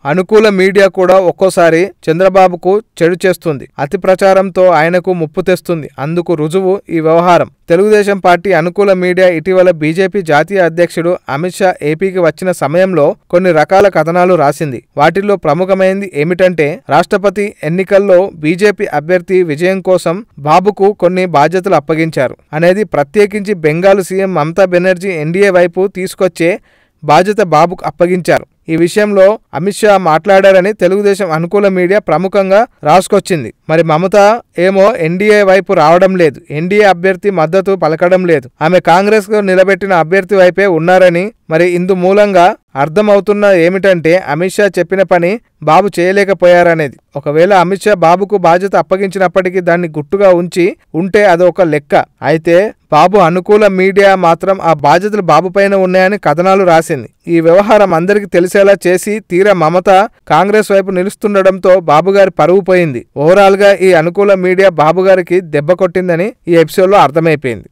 అనుకూల మీడియా కూడా ఒక్కోసారి చంద్రబాబుకు చెడు చేస్తుంది, అతి ప్రచారంతో ఆయనకు ముప్పు తెస్తుంది. అందుకు రుజువు ఈ వ్యవహారం. తెలుగుదేశం పార్టీ అనుకూల మీడియా ఇటీవల బీజేపీ జాతీయ అధ్యక్షుడు అమిత్ షా ఏపీకి వచ్చిన సమయంలో కొన్ని రకాల కథనాలు రాసింది. వాటిల్లో ప్రముఖమైనది ఏమిటంటే, రాష్ట్రపతి ఎన్నికల్లో బీజేపీ అభ్యర్థి విజయం కోసం బాబుకు కొన్ని బాధ్యతలు అప్పగించారు అనేది. ప్రత్యేకించి బెంగాల్ సీఎం మమతా బెనర్జీ ఎన్డీఏ వైపు తీసుకొచ్చే బాధ్యత బాబుకు అప్పగించారు. ఈ విషయంలో అమిత్ షా మాట్లాడారని తెలుగుదేశం అనుకూల మీడియా ప్రముఖంగా రాసుకొచ్చింది. మరి మమత ఏమో ఎన్డీఏ వైపు రావడం లేదు, ఎన్డీఏ అభ్యర్థి మద్దతు పలకడం లేదు, ఆమె కాంగ్రెస్ కు నిలబెట్టిన అభ్యర్థి వైపే ఉన్నారని. మరి ఇందు మూలంగా అర్థమవుతున్న ఏమిటంటే, అమిత్ షా చెప్పిన పని బాబు చేయలేకపోయారనేది. ఒకవేళ అమిత్ షా బాబుకు బాధ్యత అప్పగించినప్పటికీ దాన్ని గుట్టుగా ఉంటే అదొక లెక్క. అయితే బాబు అనుకూల మీడియా మాత్రం ఆ బాధ్యతలు బాబు పైన ఉన్నాయని కథనాలు రాసింది. ఈ వ్యవహారం అందరికీ తెలిసేలా చేసి తీరా మమత కాంగ్రెస్ వైపు నిలుస్తుండడంతో బాబుగారి పరువు పోయింది. ఓవరాల్ గా ఈ అనుకూల మీడియా బాబుగారికి దెబ్బ కొట్టిందని ఈ ఎపిసోడ్ లో అర్థమైపోయింది.